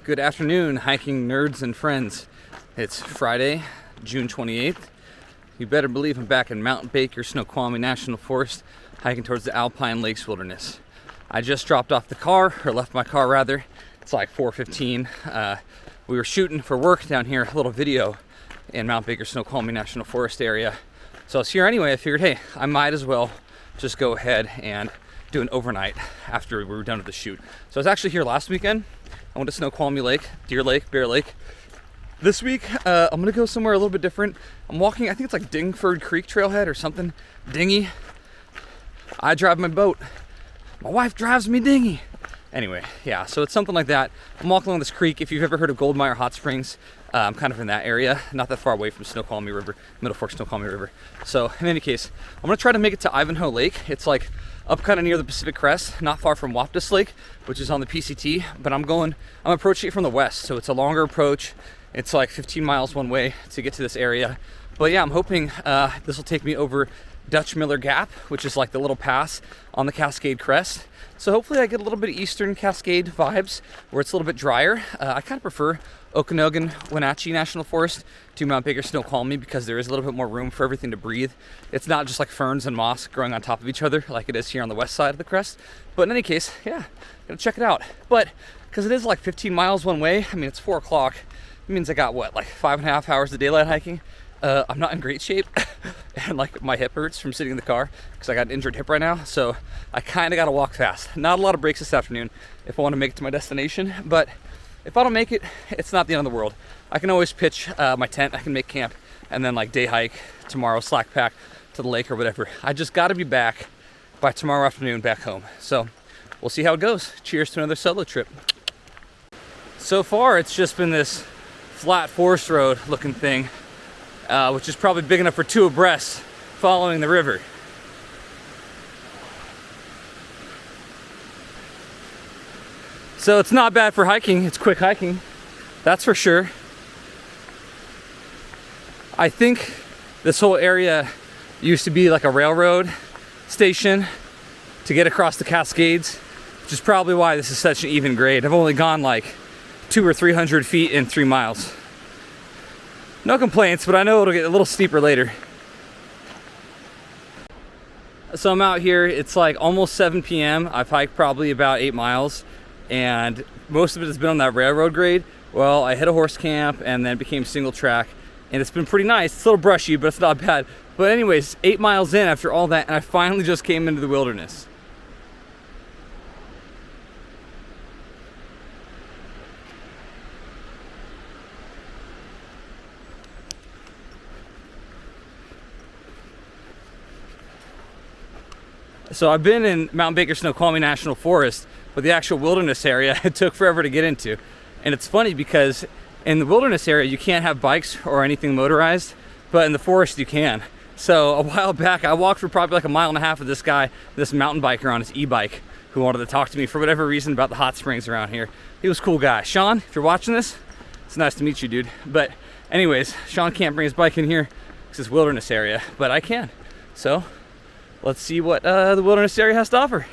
Good afternoon, hiking nerds and friends. It's Friday, June 28th. You better believe I'm back in Baker-Snoqualmie National Forest, hiking towards the Alpine Lakes Wilderness. I just dropped off the car, or left my car rather. It's like 4:15. We were shooting for work down here, a little video in Mount Baker-Snoqualmie National Forest area. So I was here anyway. I figured, hey, I might as well just go ahead and do an overnight after we were done with the shoot. So I was actually here last weekend. I went to Snoqualmie Lake, Deer Lake, Bear Lake. This week, I'm gonna go somewhere a little bit different. I'm walking, I think it's like Dingford Creek Trailhead or something. Dinghy. I drive my boat. My wife drives me dinghy. Anyway, yeah, so it's something like that. I'm walking along this creek. If you've ever heard of Goldmire Hot Springs, I'm kind of in that area, not that far away from Snoqualmie River, Middle Fork Snoqualmie River. So in any case, I'm gonna try to make it to Ivanhoe Lake. It's like up kind of near the Pacific Crest, not far from Waptus Lake, which is on the PCT, but I'm approaching it from the west, so it's a longer approach. It's like 15 miles one way to get to this area. But yeah, I'm hoping this will take me over Dutch Miller Gap, which is like the little pass on the Cascade Crest. So hopefully I get a little bit of Eastern Cascade vibes where it's a little bit drier. I kind of prefer Okanogan Wenatchee National Forest to Mount Baker-Snoqualmie because there is a little bit more room for everything to breathe. It's not just like ferns and moss growing on top of each other like it is here on the west side of the crest. But in any case, yeah, gonna check it out. But because it is like 15 miles one way, I mean, it's 4 o'clock. It means I got what, like 5.5 hours of daylight hiking. I'm not in great shape and like my hip hurts from sitting in the car because I got an injured hip right now. So I kind of got to walk fast. Not a lot of breaks this afternoon if I want to make it to my destination. But if I don't make it, it's not the end of the world. I can always pitch my tent. I can make camp and then like day hike tomorrow, slack pack to the lake or whatever. I just got to be back by tomorrow afternoon back home. So we'll see how it goes. Cheers to another solo trip. So far, it's just been this flat forest road looking thing. Which is probably big enough for 2 abreast following the river. So it's not bad for hiking. It's quick hiking, that's for sure. I think this whole area used to be like a railroad station to get across the Cascades, which is probably why this is such an even grade. I've only gone like 200 or 300 feet in 3 miles. No complaints, but I know it'll get a little steeper later. So I'm out here, it's like almost 7 p.m. I've hiked probably about 8 miles, and most of it has been on that railroad grade. Well, I hit a horse camp and then became single track, and it's been pretty nice. It's a little brushy, but it's not bad. But anyways, 8 miles in after all that, and I finally just came into the wilderness. So I've been in Mount Baker-Snoqualmie National Forest, but the actual wilderness area, it took forever to get into. And it's funny because in the wilderness area, you can't have bikes or anything motorized, but in the forest you can. So a while back, I walked for probably like 1.5 miles with this guy, this mountain biker on his e-bike, who wanted to talk to me for whatever reason about the hot springs around here. He was a cool guy. Sean, if you're watching this, it's nice to meet you, dude. But anyways, Sean can't bring his bike in here because it's wilderness area, but I can. So let's see what the wilderness area has to offer.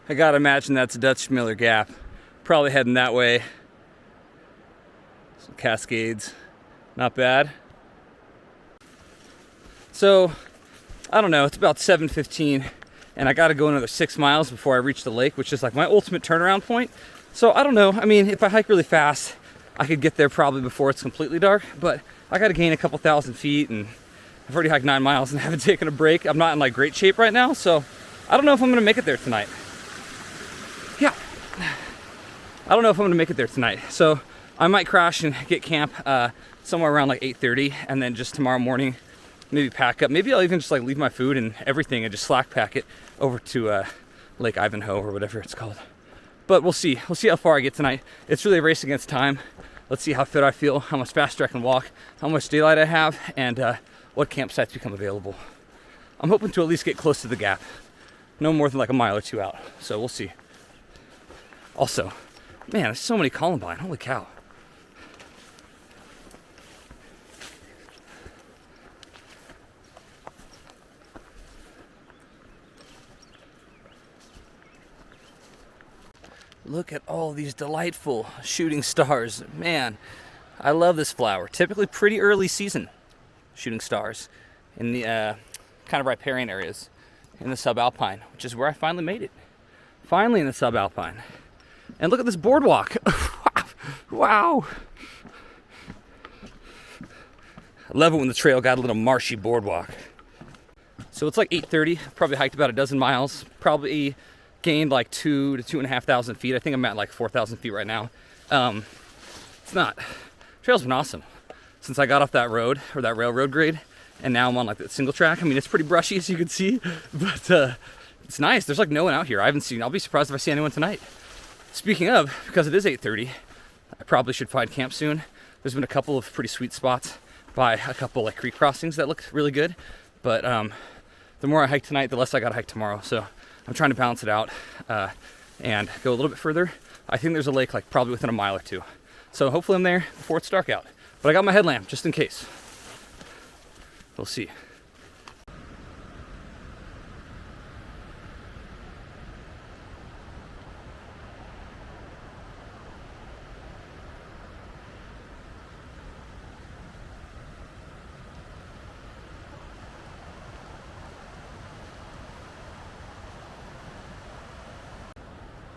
I gotta imagine that's Dutch Miller Gap. Probably heading that way. Some Cascades, not bad. So, I don't know, it's about 7:15 and I gotta go another 6 miles before I reach the lake, which is like my ultimate turnaround point. So I don't know, I mean, if I hike really fast, I could get there probably before it's completely dark, but I gotta gain a couple thousand feet and I've already hiked 9 miles and haven't taken a break. I'm not in like great shape right now, so I don't know if I'm gonna make it there tonight. Yeah, I don't know if I'm gonna make it there tonight. So I might crash and get camp somewhere around like 8:30 and then just tomorrow morning maybe pack up. Maybe I'll even just like leave my food and everything and just slack pack it over to Lake Ivanhoe or whatever it's called. But we'll see. We'll see how far I get tonight. It's really a race against time. Let's see how fit I feel, how much faster I can walk, how much daylight I have, and what campsites become available. I'm hoping to at least get close to the gap. No more than like a mile or two out. So we'll see. Also, man, there's so many columbine. Holy cow. Look at all these delightful shooting stars. Man, I love this flower. Typically pretty early season shooting stars in the kind of riparian areas in the subalpine, which is where I finally made it. Finally in the subalpine. And look at this boardwalk. Wow. I love it when the trail got a little marshy boardwalk. So it's like 8:30. Probably hiked about a dozen miles. Probably gained like 2,000 to 2,500 feet. I think I'm at like 4,000 feet right now. It's not. Trail's been awesome since I got off that road, or that railroad grade, and now I'm on like that single track. I mean, it's pretty brushy as you can see, but it's nice. There's like no one out here. I'll be surprised if I see anyone tonight. Speaking of, because it is 8:30, I probably should find camp soon. There's been a couple of pretty sweet spots by a couple like creek crossings that look really good, but the more I hike tonight, the less I gotta hike tomorrow. So I'm trying to balance it out and go a little bit further. I think there's a lake like probably within a mile or two. So hopefully I'm there before it's dark out. But I got my headlamp just in case. We'll see.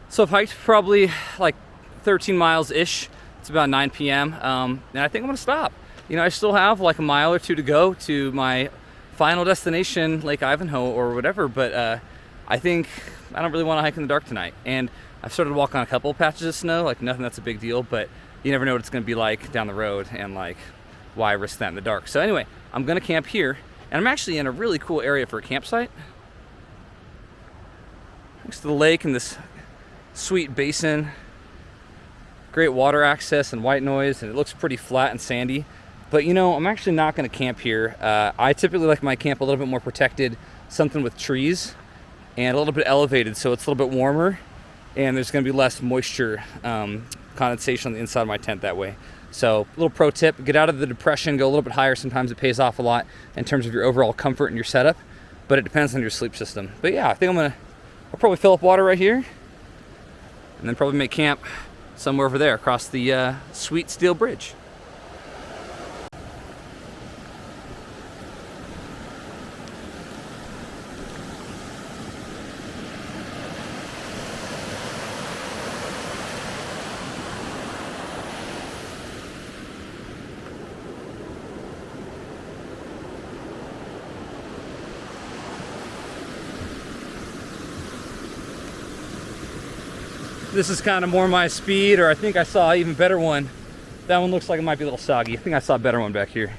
So I've hiked probably like 13 miles-ish. It's about 9 p.m. And I think I'm gonna stop. You know, I still have like a mile or two to go to my final destination, Lake Ivanhoe or whatever, but I think I don't really want to hike in the dark tonight. And I've started to walk on a couple of patches of snow, like nothing that's a big deal, but you never know what it's gonna be like down the road, and like why risk that in the dark. So anyway, I'm gonna camp here, and I'm actually in a really cool area for a campsite. Next to the lake and this sweet basin, great water access and white noise, and it looks pretty flat and sandy. But you know, I'm actually not going to camp here. I typically like my camp a little bit more protected, something with trees and a little bit elevated, so it's a little bit warmer, and there's going to be less moisture condensation on the inside of my tent that way. So a little pro tip: get out of the depression, go a little bit higher. Sometimes it pays off a lot in terms of your overall comfort and your setup, but it depends on your sleep system. But yeah, I think I'll probably fill up water right here, and then probably make camp somewhere over there across the sweet steel bridge. This is kind of more my speed, or I think I saw an even better one. That one looks like it might be a little soggy. I think I saw a better one back here.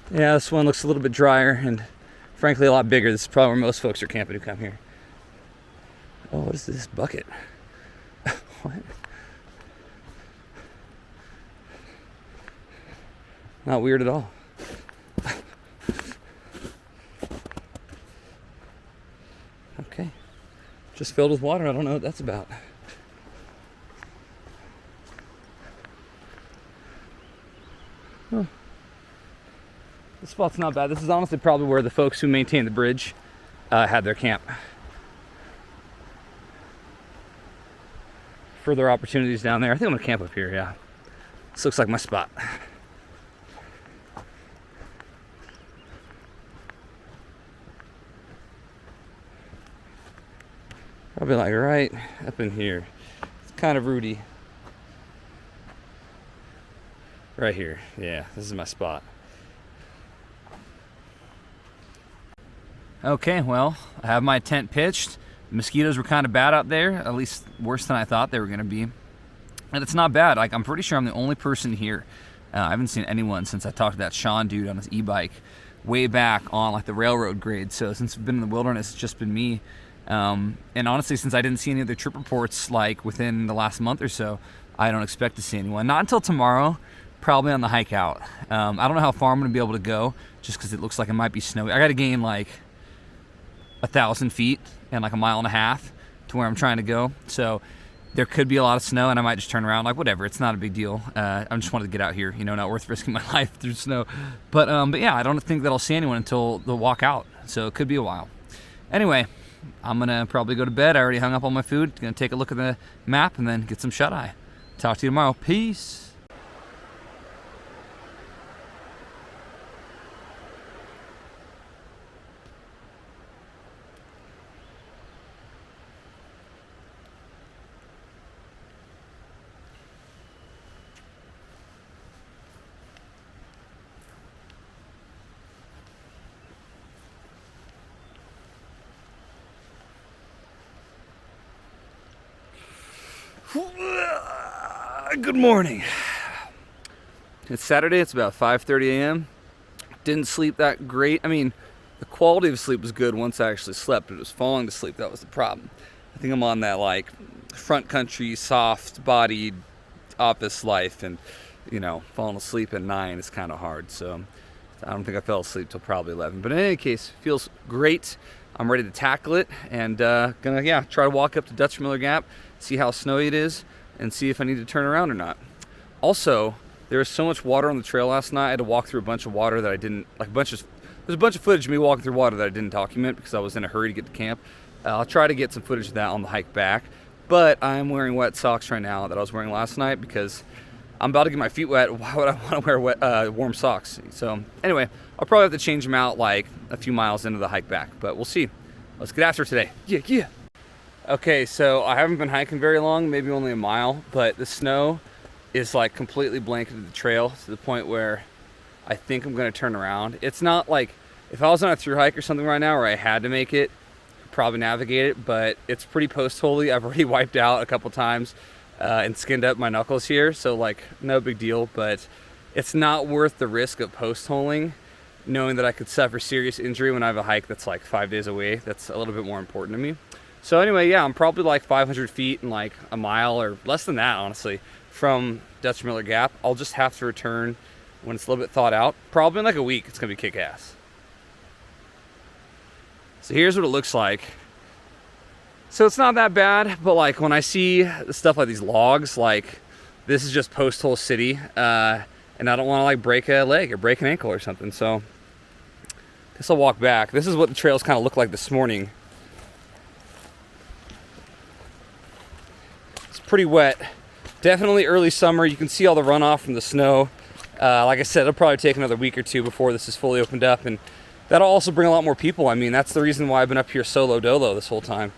Yeah, this one looks a little bit drier and frankly a lot bigger. This is probably where most folks are camping who come here. Oh, what is this bucket? What? Not weird at all. Okay. Just filled with water. I don't know what that's about. Oh. This spot's not bad. This is honestly probably where the folks who maintain the bridge had their camp. Further opportunities down there. I think I'm gonna camp up here, yeah. This looks like my spot. Probably like right up in here. It's kind of rooty. Right here, yeah, this is my spot. Okay, well, I have my tent pitched. The mosquitoes were kind of bad out there, at least worse than I thought they were going to be. And it's not bad. Like, I'm pretty sure I'm the only person here. I haven't seen anyone since I talked to that Sean dude on his e-bike way back on like the railroad grade. So since we've been in the wilderness, it's just been me. And honestly, since I didn't see any other trip reports like within the last month or so, I don't expect to see anyone. Not until tomorrow, probably on the hike out. I don't know how far I'm going to be able to go, just because it looks like it might be snowy. I got to gain like 1,000 feet and like a mile and a half to where I'm trying to go. So there could be a lot of snow, and I might just turn around. Like, whatever, it's not a big deal. I just wanted to get out here, you know, not worth risking my life through snow. But yeah, I don't think that I'll see anyone until the walk out. So it could be a while. Anyway, I'm gonna probably go to bed. I already hung up all my food. Gonna take a look at the map and then get some shut-eye. Talk to you tomorrow. Peace. Good morning. It's Saturday. It's about 5:30 a.m. Didn't sleep that great. I mean, the quality of sleep was good once I actually slept, but it was falling to sleep that was the problem. I think I'm on that like front country, soft-bodied office life, and you know, falling asleep at 9 is kind of hard. So I don't think I fell asleep till probably 11. But in any case, feels great. I'm ready to tackle it, and gonna try to walk up to Dutch Miller Gap, see how snowy it is, and see if I need to turn around or not. Also, there was so much water on the trail last night. I had to walk through a bunch of water that I didn't there's a bunch of footage of me walking through water that I didn't document because I was in a hurry to get to camp. I'll try to get some footage of that on the hike back, but I'm wearing wet socks right now that I was wearing last night because I'm about to get my feet wet. Why would I want to wear warm socks? So anyway, I'll probably have to change them out like a few miles into the hike back, but we'll see. Let's get after today. Yeah. Okay, so I haven't been hiking very long, maybe only a mile, but the snow is like completely blanketed the trail to the point where I think I'm gonna turn around. It's not like, if I was on a thru hike or something right now where I had to make it, I'd probably navigate it, but it's pretty post-holey. I've already wiped out a couple times and skinned up my knuckles here, so like no big deal, but it's not worth the risk of post-holing, knowing that I could suffer serious injury when I have a hike that's like 5 days away. That's a little bit more important to me. So anyway, yeah, I'm probably like 500 feet and like a mile or less than that, honestly, from Dutch Miller Gap. I'll just have to return when it's a little bit thawed out. Probably in like a week, it's gonna be kick-ass. So here's what it looks like. So it's not that bad, but like when I see stuff like these logs, like this is just post-hole city, and I don't wanna like break a leg or break an ankle or something. So I guess I'll walk back. This is what the trails kind of look like this morning. Pretty wet. Definitely early summer. You can see all the runoff from the snow. Like I said, it'll probably take another week or two before this is fully opened up, and that'll also bring a lot more people. I mean, that's the reason why I've been up here solo dolo this whole time,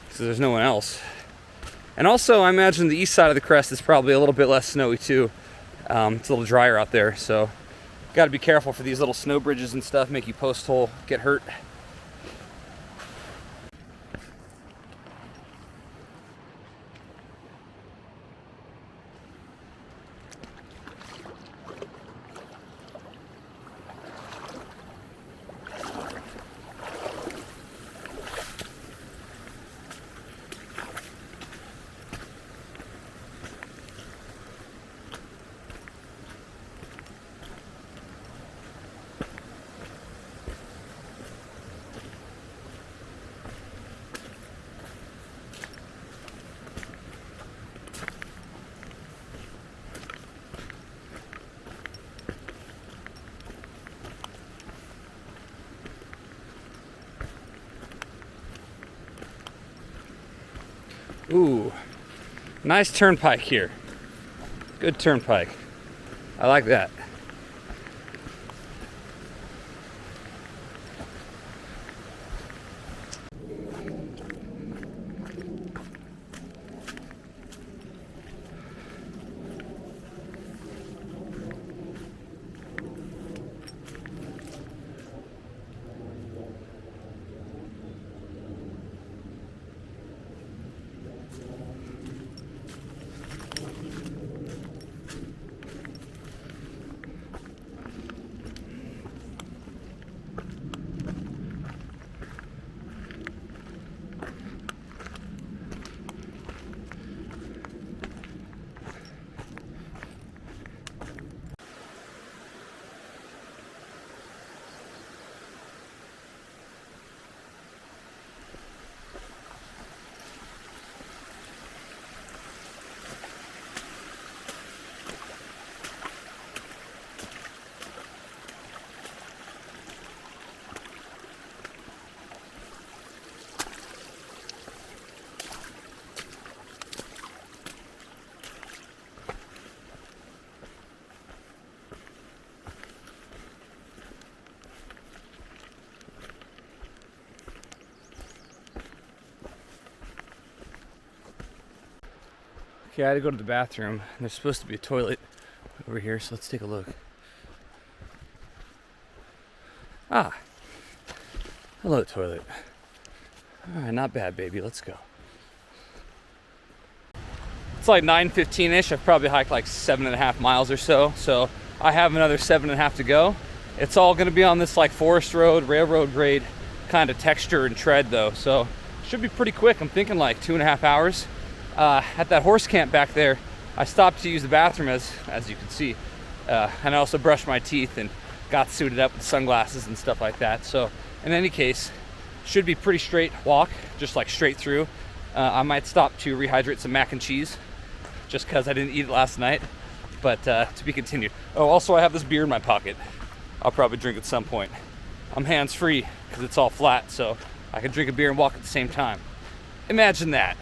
because there's no one else. And also, I imagine the east side of the crest is probably a little bit less snowy too. It's a little drier out there, so got to be careful for these little snow bridges and stuff, make you post-hole, get hurt. Ooh, nice turnpike here. Good turnpike. I like that. Okay, I had to go to the bathroom. There's supposed to be a toilet over here, so let's take a look. Ah, hello toilet. All right, not bad, baby. Let's go. It's like 9:15-ish. I've probably hiked like 7.5 miles or so. So I have another 7.5 to go. It's all gonna be on this like forest road, railroad grade kind of texture and tread though. So it should be pretty quick. I'm thinking like 2.5 hours. At that horse camp back there, I stopped to use the bathroom as you can see. And I also brushed my teeth and got suited up with sunglasses and stuff like that. So in any case, should be pretty straight walk, just like straight through. I might stop to rehydrate some mac and cheese just because I didn't eat it last night, but to be continued. Oh, also I have this beer in my pocket. I'll probably drink at some point. I'm hands-free because it's all flat, so I can drink a beer and walk at the same time. Imagine that.